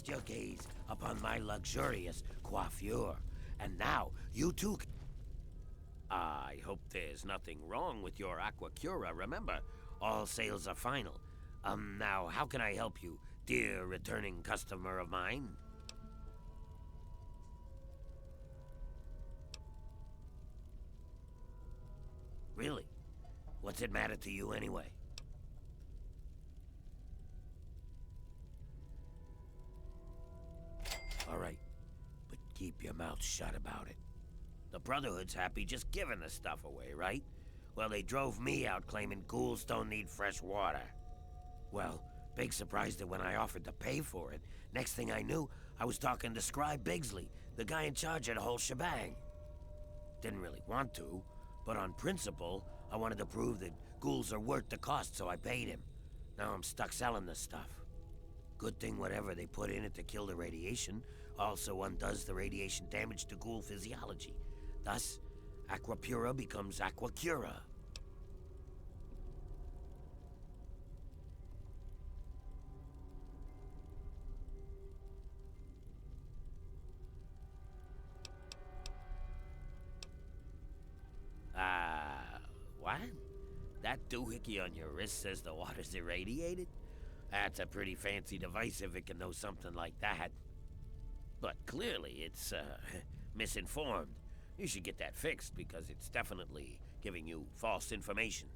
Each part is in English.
fixed your gaze upon my luxurious coiffure. And now, you too... I hope there's nothing wrong with your Aqua Cura. Remember, all sales are final. Now, how can I help you, dear returning customer of mine? Really? What's it matter to you anyway? All right, but keep your mouth shut about it. The Brotherhood's happy just giving the stuff away, right? Well, they drove me out claiming ghouls don't need fresh water. Well, big surprise that when I offered to pay for it, next thing I knew, I was talking to Scribe Bigsley, the guy in charge of the whole shebang. Didn't really want to, but on principle, I wanted to prove that ghouls are worth the cost, so I paid him. Now I'm stuck selling this stuff. Good thing whatever they put in it to kill the radiation also undoes the radiation damage to ghoul physiology. Thus, Aqua Pura becomes Aqua Cura. What? That doohickey on your wrist says the water's irradiated? That's a pretty fancy device if it can know something like that. But clearly it's, misinformed. You should get that fixed because it's definitely giving you false information.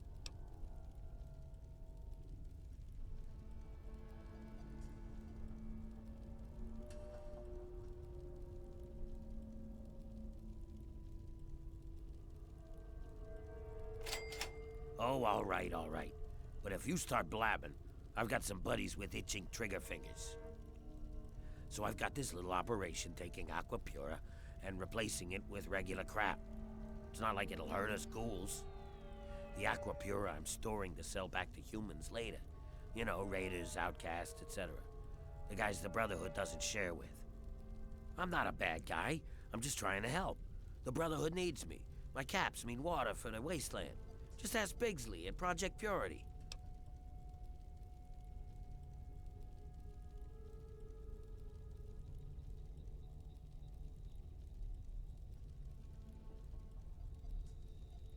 Oh, all right, all right. But if you start blabbing, I've got some buddies with itching trigger fingers. So I've got this little operation taking Aqua Pura and replacing it with regular crap. It's not like it'll hurt us ghouls. The Aqua Pura I'm storing to sell back to humans later. You know, raiders, outcasts, etc. The guys the Brotherhood doesn't share with. I'm not a bad guy. I'm just trying to help. The Brotherhood needs me. My caps mean water for the wasteland. Just ask Bigsley at Project Purity.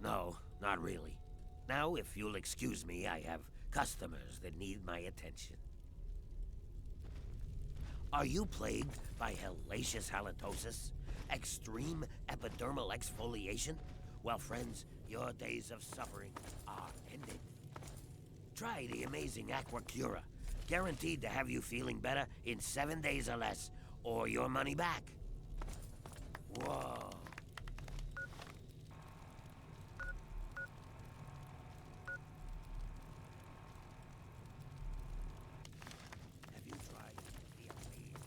No, not really. Now, if you'll excuse me, I have customers that need my attention. Are you plagued by hellacious halitosis? Extreme epidermal exfoliation? Well, friends, your days of suffering are ended. Try the amazing Aqua Cura. Guaranteed to have you feeling better in 7 days or less, or your money back. Whoa. Have you tried the amazing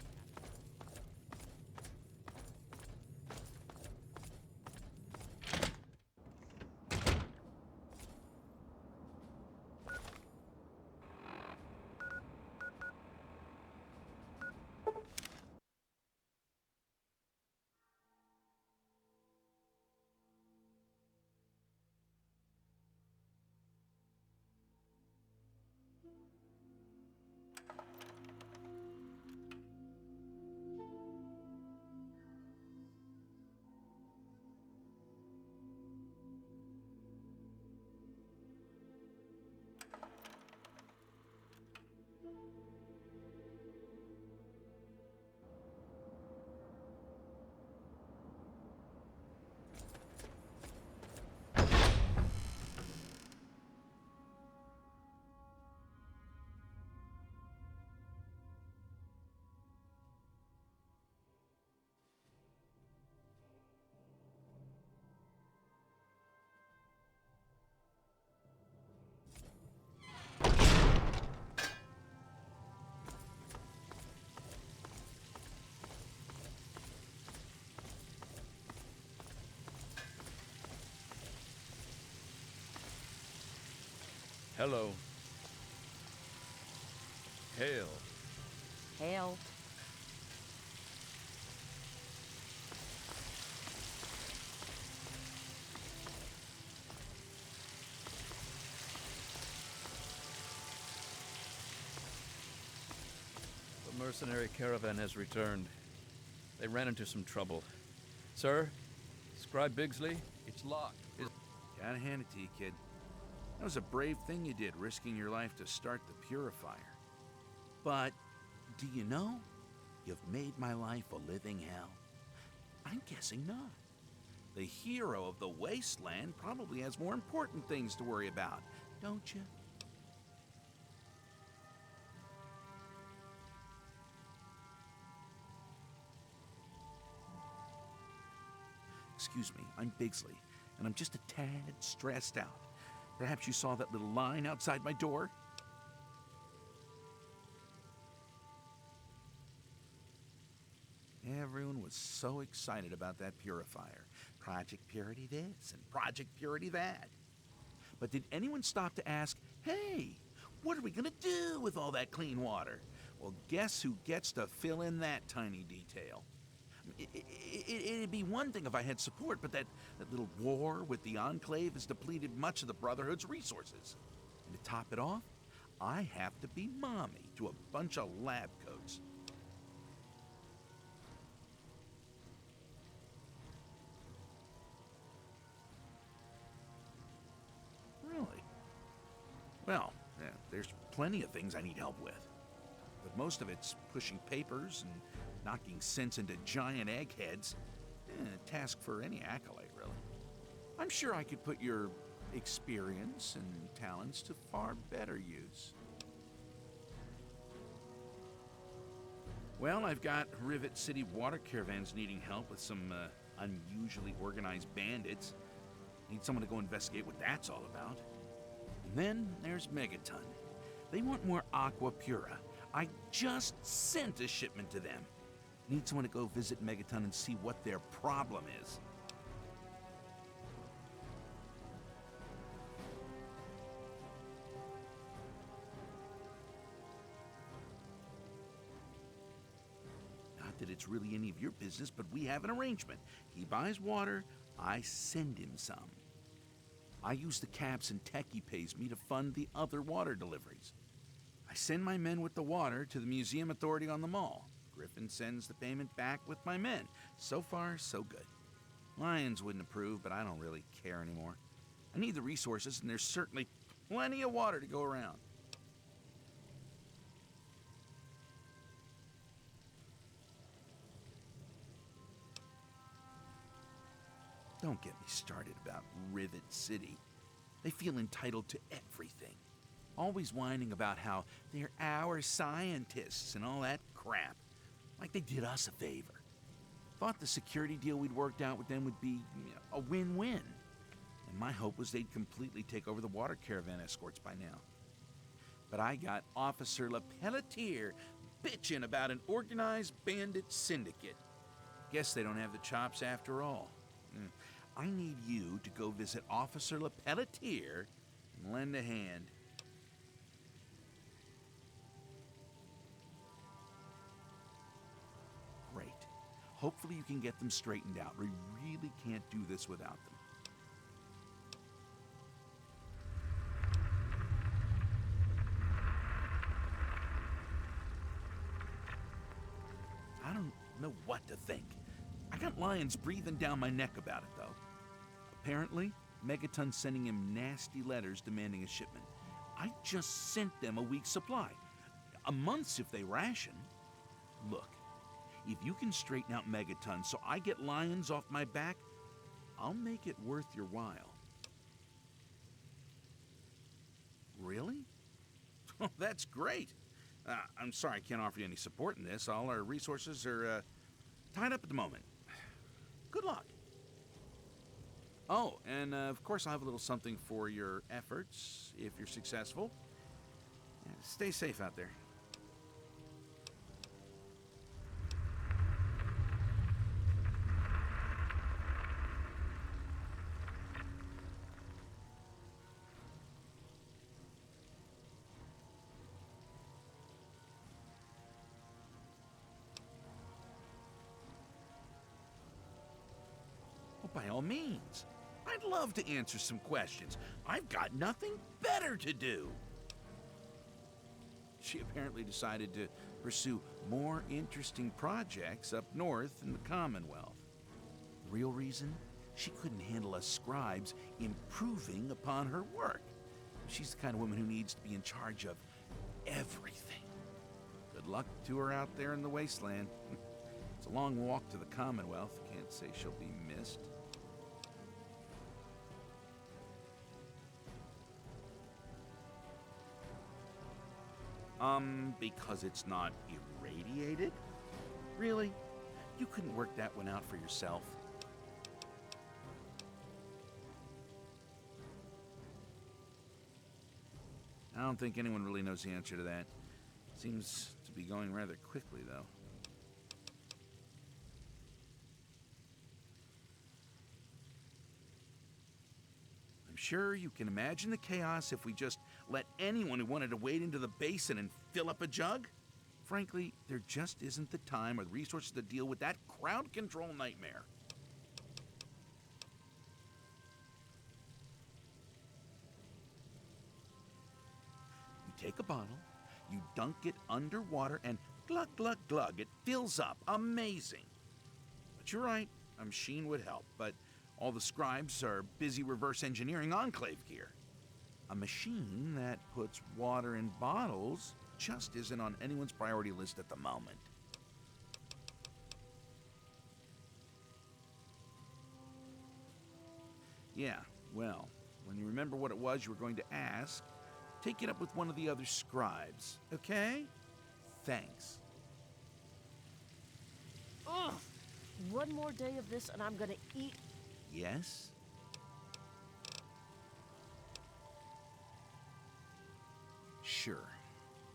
Hello. Hail. Hail. What mercenary caravan has returned. They ran into some trouble. Sir, Scribe Bigsley, it's locked. Gotta hand it to you, kid. That was a brave thing you did, risking your life to start the purifier. But, do you know, you've made my life a living hell? I'm guessing not. The hero of the wasteland probably has more important things to worry about, don't you? Excuse me, I'm Bigsley, and I'm just a tad stressed out. Perhaps you saw that little line outside my door? Everyone was so excited about that purifier. Project Purity this and Project Purity that. But did anyone stop to ask, hey, what are we gonna do with all that clean water? Well, guess who gets to fill in that tiny detail? It'd be one thing if I had support, but that little war with the Enclave has depleted much of the Brotherhood's resources. And to top it off, I have to be mommy to a bunch of lab coats. Really? Well, yeah, there's plenty of things I need help with. But most of it's pushing papers and knocking sense into giant eggheads. A task for any acolyte, really. I'm sure I could put your experience and talents to far better use. Well, I've got Rivet City water caravans needing help with some unusually organized bandits. Need someone to go investigate what that's all about. And then there's Megaton. They want more Aqua Pura. I just sent a shipment to them. Need someone to go visit Megaton and see what their problem is. Not that it's really any of your business, but we have an arrangement. He buys water, I send him some. I use the caps and tech he pays me to fund the other water deliveries. I send my men with the water to the museum authority on the mall. Griffin sends the payment back with my men. So far, so good. Lions wouldn't approve, but I don't really care anymore. I need the resources, and there's certainly plenty of water to go around. Don't get me started about Rivet City. They feel entitled to everything. Always whining about how they're our scientists and all that crap. Like they did us a favor. Thought the security deal we'd worked out with them would be a win-win. And my hope was they'd completely take over the water caravan escorts by now. But I got Officer LePelletier bitching about an organized bandit syndicate. Guess they don't have the chops after all. I need you to go visit Officer LePelletier and lend a hand. Great. Hopefully you can get them straightened out. We really can't do this without them. I don't know what to think. I got lions breathing down my neck about it, though. Apparently, Megaton's sending him nasty letters demanding a shipment. I just sent them a week's supply. A month's if they ration. Look, if you can straighten out Megaton so I get lions off my back, I'll make it worth your while. Really? Oh, that's great. I'm sorry I can't offer you any support in this. All our resources are tied up at the moment. Good luck. Oh, and of course I'll have a little something for your efforts if you're successful. Stay safe out there. Well, by all means. I'd love to answer some questions. I've got nothing better to do. She apparently decided to pursue more interesting projects up north in the Commonwealth. The real reason? She couldn't handle us scribes improving upon her work. She's the kind of woman who needs to be in charge of everything. Good luck to her out there in the wasteland. It's a long walk to the Commonwealth. Can't say she'll be missed. Because it's not irradiated? Really? You couldn't work that one out for yourself? I don't think anyone really knows the answer to that. Seems to be going rather quickly, though. I'm sure you can imagine the chaos if we just let anyone who wanted to wade into the basin and fill up a jug. Frankly, there just isn't the time or the resources to deal with that crowd control nightmare. You take a bottle, you dunk it underwater, and glug, glug, glug, it fills up. Amazing. But you're right, a machine would help, but all the scribes are busy reverse engineering Enclave gear. A machine that puts water in bottles just isn't on anyone's priority list at the moment. Yeah, well, when you remember what it was you were going to ask, take it up with one of the other scribes, okay? Thanks. Ugh! One more day of this and I'm gonna eat. Yes? Sure.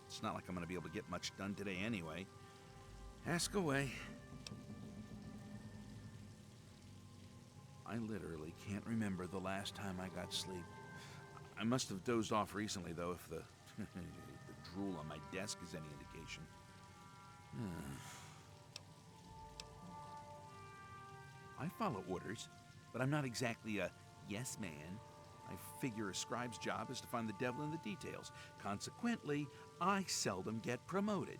It's not like I'm gonna be able to get much done today anyway. Ask away. I literally can't remember the last time I got sleep. I must have dozed off recently, though, if the, the drool on my desk is any indication. I follow orders, but I'm not exactly a yes man. I figure a scribe's job is to find the devil in the details. Consequently, I seldom get promoted.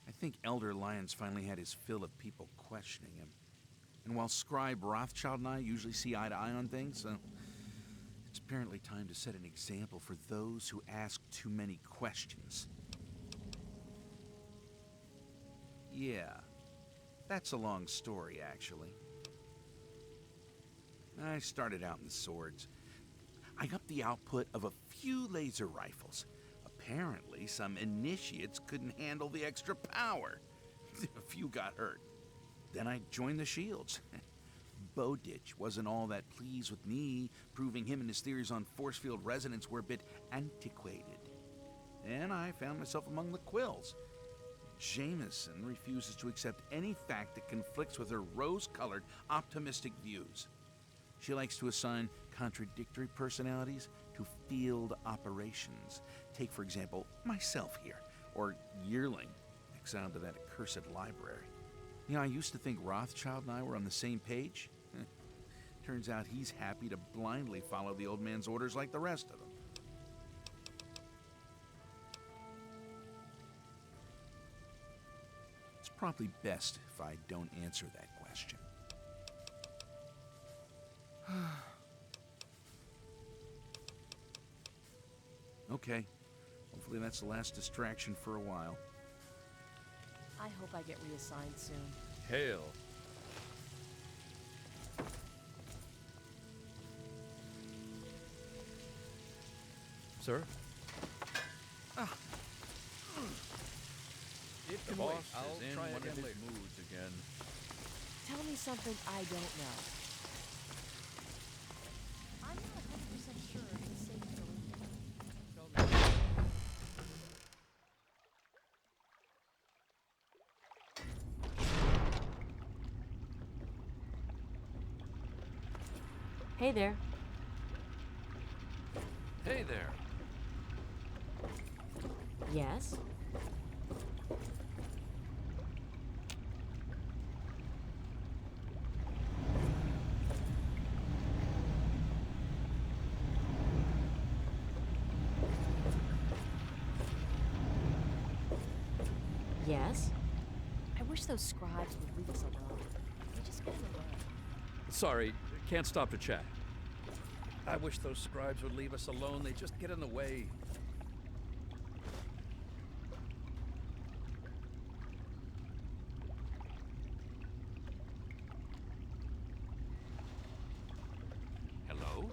I think Elder Lyons finally had his fill of people questioning him. And while Scribe Rothschild and I usually see eye to eye on things, it's apparently time to set an example for those who ask too many questions. Yeah, that's a long story, actually. I started out in the swords. I upped the output of a few laser rifles. Apparently, some initiates couldn't handle the extra power. A few got hurt. Then I joined the shields. Bowditch wasn't all that pleased with me, proving him and his theories on force field resonance were a bit antiquated. Then I found myself among the quills. Jameson refuses to accept any fact that conflicts with her rose-colored, optimistic views. She likes to assign contradictory personalities to field operations. Take, for example, myself here, or Yearling, exiled to that accursed library. You know, I used to think Rothschild and I were on the same page. Turns out he's happy to blindly follow the old man's orders like the rest of them. It's probably best if I don't answer that question. Okay. Hopefully that's the last distraction for a while. I hope I get reassigned soon. Hail. Sir? The boss is in one of his moods again. Tell me something I don't know. I'm not 100% sure if it's safe to leave. Hey there. Hey there. Yes? Yes? I wish those scribes would leave us alone. They just get in the way. Sorry, can't stop to chat. I wish those scribes would leave us alone. They just get in the way. Hello?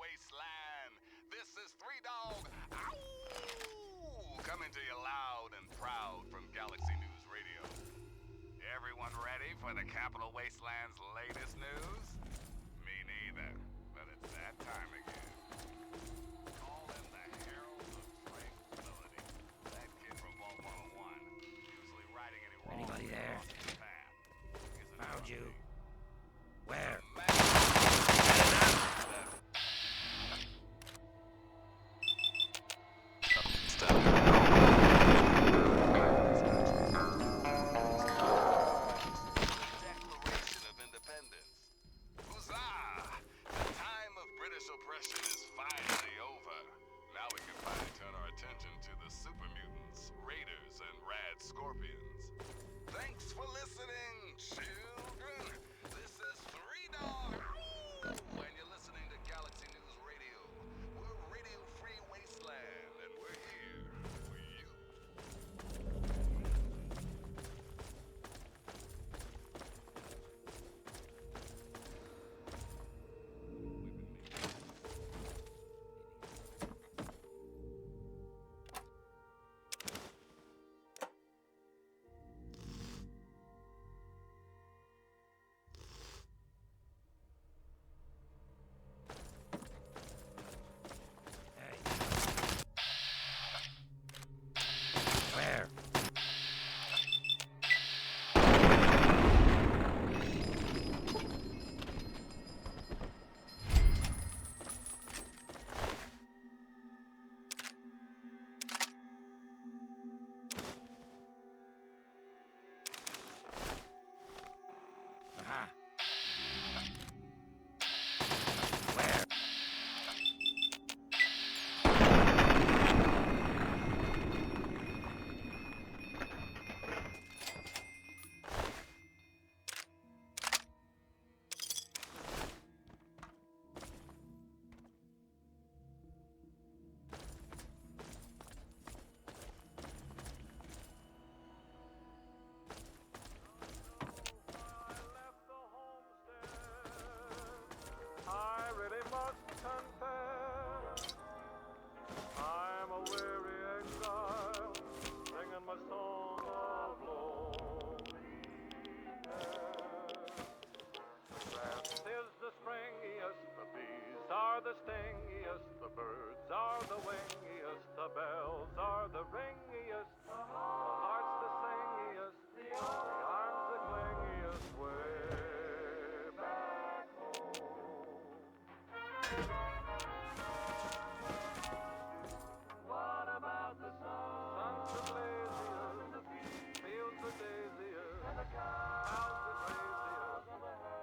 Wasteland. This is Three Dog. Ow! Coming to you loud and proud from Galaxy News Radio. Everyone ready for the Capital Wasteland's latest news? Me neither, but it's that time again. Call in the Herald of Tranquility. That kid from Vault 101, usually righting any wrongs. Anybody there? along his path. Isn't Found it you. funny? Where? Declaration of Independence. confess I'm a weary exile, singing my song of loneliness. The grass is the springiest, the bees are the stingiest, the birds are the wingiest, the bells are the ringiest, the heart's the singiest, the arms the clingiest, way back home. What about the sun? Sun's the laziest, fields the daisiest, how's the craziest,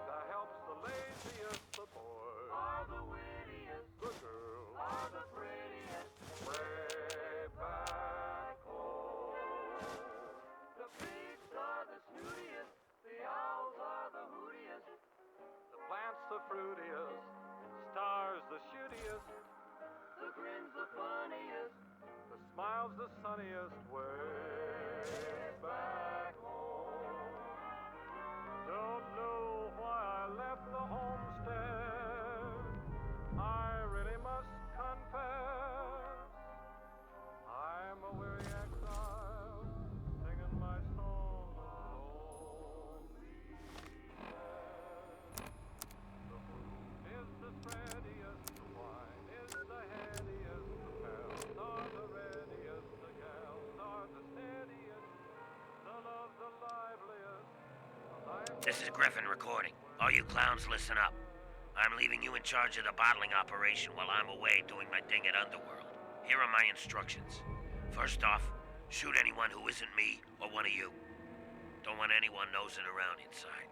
the help's the laziest, the boys are the wittiest, the girls are the prettiest, way back home. The pigs are the snootiest, the owls are the hootiest, the plants the fruitiest, stars the shootiest, the grin's the funniest, the smile's the sunniest, way back home. Don't know why I left the homestead, I really must confess I'm a weary exile, singing my song of loneliness. The fruit is the spreadiest, the wine is the headiest, the bells are the readiest, the gals are the steadiest, the love's the liveliest. This is Griffin recording. All you clowns, listen up. I'm leaving you in charge of the bottling operation while I'm away doing my thing at Underworld. Here are my instructions. First off, shoot anyone who isn't me or one of you. Don't want anyone nosing around inside.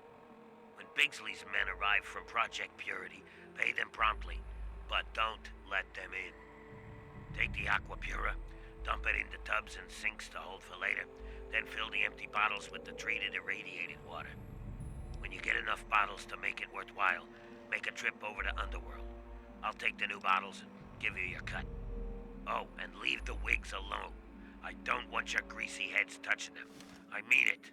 When Bigsley's men arrive from Project Purity, pay them promptly, but don't let them in. Take the Aqua, dump it into tubs and sinks to hold for later, then fill the empty bottles with the treated irradiated water. When you get enough bottles to make it worthwhile, make a trip over to Underworld. I'll take the new bottles and give you your cut. Oh, and leave the wigs alone. I don't want your greasy heads touching them. I mean it.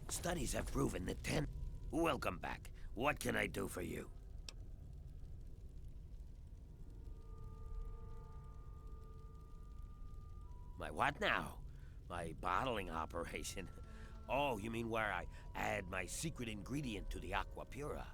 Studies have proven that 10... Welcome back. What can I do for you? My what now? My bottling operation? Oh, you mean where I add my secret ingredient to the Aqua Pura?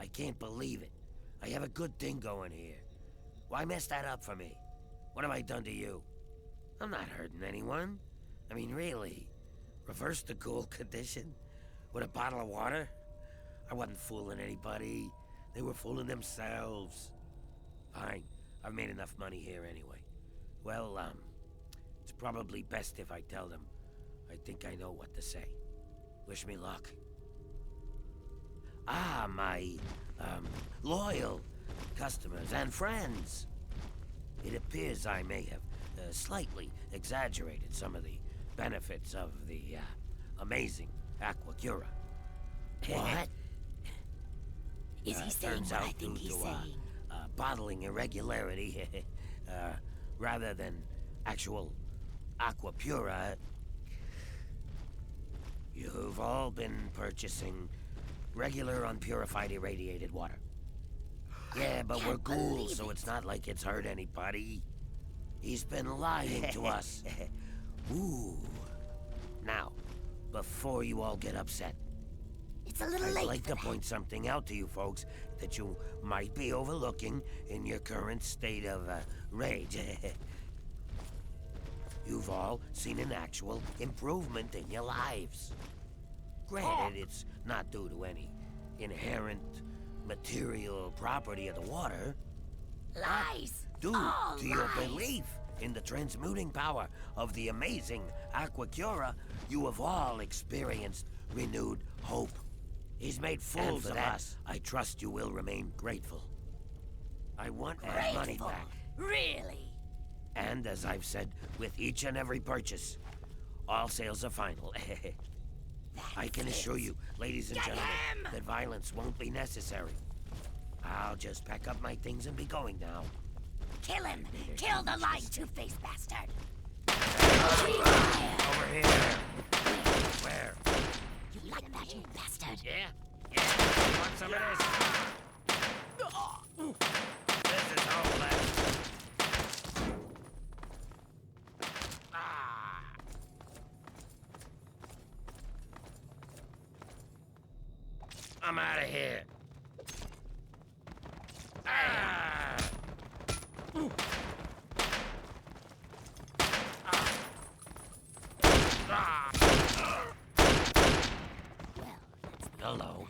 can't believe it. I have a good thing going here. Why mess that up for me? What have I done to you? I'm not hurting anyone. I mean, really. Reverse the cool condition? With a bottle of water? I wasn't fooling anybody. They were fooling themselves. Fine. I've made enough money here anyway. Well, it's probably best if I tell them. I think I know what to say. Wish me luck. Ah, my, loyal customers and friends. It appears I may have slightly exaggerated some of the benefits of the amazing Aqua Cura. What? Is he saying turns what out I think due he's to, saying? bottling irregularity, rather than actual Aqua Pura, you've all been purchasing regular unpurified irradiated water. Yeah, but we're Can't ghouls, believe so it. it's not like it's hurt anybody. He's been lying to us. Ooh. Now, before you all get upset, It's a little I'd late like for to that. point something out to you folks that you might be overlooking in your current state of rage. You've all seen an actual improvement in your lives. Granted, it's not due to any inherent material property of the water, Lies. due All to your lies. belief in the transmuting power of the amazing Aqua Cura. You have all experienced renewed hope. He's made fools of us. I trust you will remain grateful. I want my money Grateful. back. Really? And as I've said, with each and every purchase, all sales are final. I can assure you, ladies and Get gentlemen, him! that violence won't be necessary. I'll just pack up my things and be going now. Kill him! Kill the lying two-faced bastard! Over here. Where? You like that, you bastard? Yeah? Yeah. Want some of this? This is hopeless. Ah. I'm out of here. Ah. Ah. Well, that's the Hello.